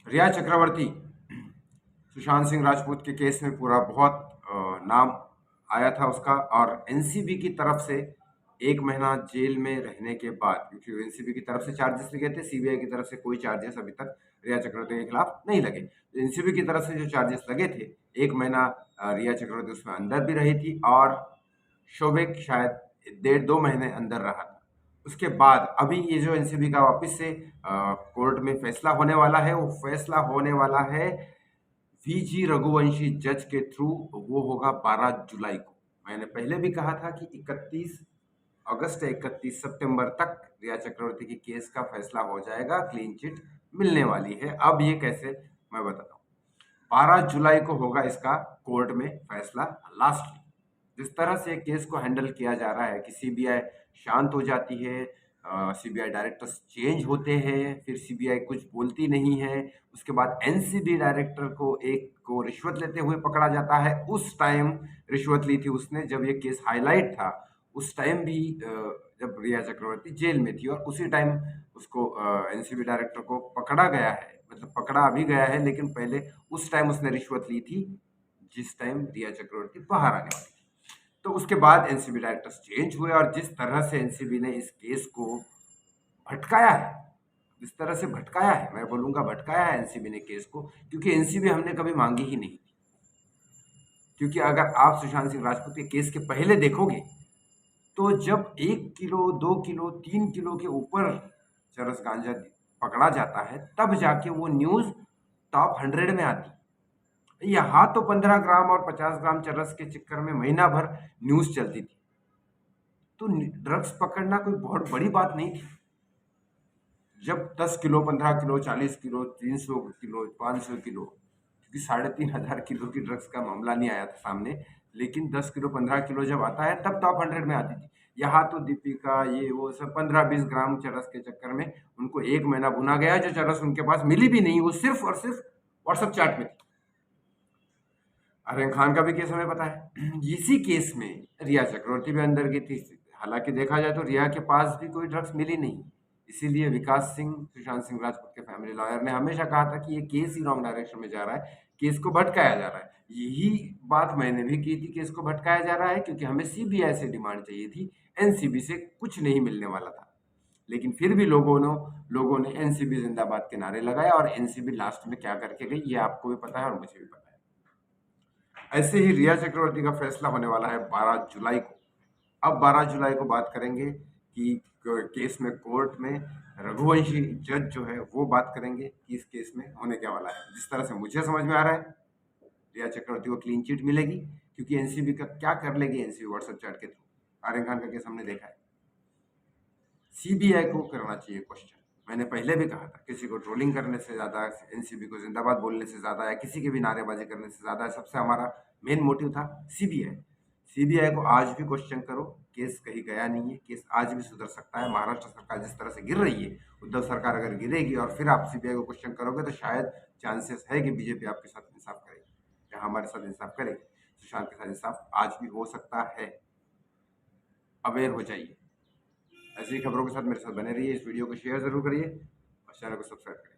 रिया चक्रवर्ती सुशांत सिंह राजपूत के केस में पूरा बहुत नाम आया था उसका, और एनसीबी की तरफ से 1 महीना जेल में रहने के बाद, क्योंकि एनसीबी की तरफ से चार्जेस लगे थे, सीबीआई की तरफ से कोई चार्जेस अभी तक रिया चक्रवर्ती के खिलाफ नहीं लगे। एनसीबी की तरफ से जो चार्जेस लगे थे, 1 महीना रिया चक्रवर्ती उसमें अंदर भी रही थी, और शोभिक शायद 1.5-2 महीने अंदर रहा था। उसके बाद अभी ये जो एनसीबी का वापस से कोर्ट में फैसला होने वाला है, वो फैसला होने वाला है वीजी रघुवंशी जज के थ्रू। वो होगा 12 जुलाई को। मैंने पहले भी कहा था कि 31 अगस्त या 31 सितंबर तक रिया चक्रवर्ती की केस का फैसला हो जाएगा, क्लीन चिट मिलने वाली है। अब ये कैसे, मैं बताता हूँ। 12 जुलाई को होगा इसका कोर्ट में फैसला लास्ट। जिस तरह से केस को हैंडल किया जा रहा है कि सीबीआई शांत हो जाती है, सीबीआई डायरेक्टर्स चेंज होते हैं, फिर सीबीआई कुछ बोलती नहीं है, उसके बाद एनसीबी डायरेक्टर को एक को रिश्वत लेते हुए पकड़ा जाता है। उस टाइम रिश्वत ली थी उसने जब ये केस हाईलाइट था, उस टाइम भी जब रिया चक्रवर्ती जेल में थी, और उसी टाइम उसको एनसीबी डायरेक्टर को पकड़ा गया है, मतलब पकड़ा अभी गया है, लेकिन पहले उस टाइम उसने रिश्वत ली थी जिस टाइम रिया चक्रवर्ती बाहर आने वाली थी। तो उसके बाद एनसीबी डायरेक्टर्स चेंज हुए, और जिस तरह से एनसीबी ने इस केस को भटकाया है, जिस तरह से भटकाया है, मैं बोलूंगा भटकाया है एनसीबी ने केस को, क्योंकि एनसीबी हमने कभी मांगी ही नहीं थी। क्योंकि अगर आप सुशांत सिंह राजपूत के केस के पहले देखोगे, तो जब 1 किलो 2 किलो 3 किलो के ऊपर चरस गांजा पकड़ा जाता है, तब जाके वो न्यूज टॉप 100 में आती। यहाँ तो 15 ग्राम और 50 ग्राम चरस के चक्कर में महीना भर न्यूज चलती थी। तो ड्रग्स पकड़ना कोई बहुत बड़ी बात नहीं थी। जब 10 kilo 15 kilo 40 kilo 300 kilo 500 kilo, क्योंकि 3500 किलो की ड्रग्स का मामला नहीं आया था सामने, लेकिन 10 किलो 15 किलो जब आता है तब टॉप 100 में आती थी। यहाँ तो दीपिका ये वो सब 15-20 ग्राम चरस के चक्कर में उनको 1 महीना भुना गया। जो चरस उनके पास मिली भी नहीं, वो सिर्फ और सिर्फ व्हाट्सएप चैट में थी। आर्यन खान का भी केस हमें पता है। इसी केस में रिया चक्रवर्ती भी अंदर की थी। हालांकि देखा जाए तो रिया के पास भी कोई ड्रग्स मिली नहीं। इसीलिए विकास सिंह, सुशांत सिंह राजपूत के फैमिली लॉयर ने हमेशा कहा था कि ये केस ही रॉन्ग डायरेक्शन में जा रहा है, केस को भटकाया जा रहा है। यही बात मैंने भी की थी, केस को भटकाया जा रहा है क्योंकि हमें सीबीआई से डिमांड चाहिए थी, एनसीबी से कुछ नहीं मिलने वाला था। लेकिन फिर भी लोगों ने एनसीबी जिंदाबाद के नारे लगाए, और एनसीबी लास्ट में क्या करके गई ये आपको भी पता है और मुझे भी पता है। ऐसे ही रिया चक्रवर्ती का फैसला होने वाला है 12 जुलाई को। अब 12 जुलाई को बात करेंगे कि केस में कोर्ट में रघुवंशी जज जो है वो बात करेंगे कि इस केस में होने क्या वाला है। जिस तरह से मुझे समझ में आ रहा है, रिया चक्रवर्ती को क्लीन चिट मिलेगी, क्योंकि एनसीबी का क्या कर लेगी एनसीबी व्हाट्सएप चैट के थ्रू। आर्यन खान का केस हमने देखा है। सीबीआई को करना चाहिए क्वेश्चन। मैंने पहले भी कहा था, किसी को ट्रोलिंग करने से ज्यादा, एनसीबी को जिंदाबाद बोलने से ज्यादा, या किसी की भी नारेबाजी करने से ज्यादा, सबसे हमारा मेन मोटिव था सीबीआई। सीबीआई को आज भी क्वेश्चन करो, केस कहीं गया नहीं है, केस आज भी सुधर सकता है। महाराष्ट्र सरकार जिस तरह से गिर रही है, उद्धव सरकार अगर गिरेगी और फिर आप सीबीआई को क्वेश्चन करोगे, तो शायद चांसेस है कि बीजेपी आपके साथ इंसाफ करेगी, या हमारे साथ इंसाफ करेगी। सुशांत के साथ इंसाफ आज भी हो सकता है। अवेयर हो जाइए। ऐसी खबरों के साथ मेरे साथ बने रहिए। इस वीडियो को शेयर जरूर करिए और चैनल को सब्सक्राइब करिए।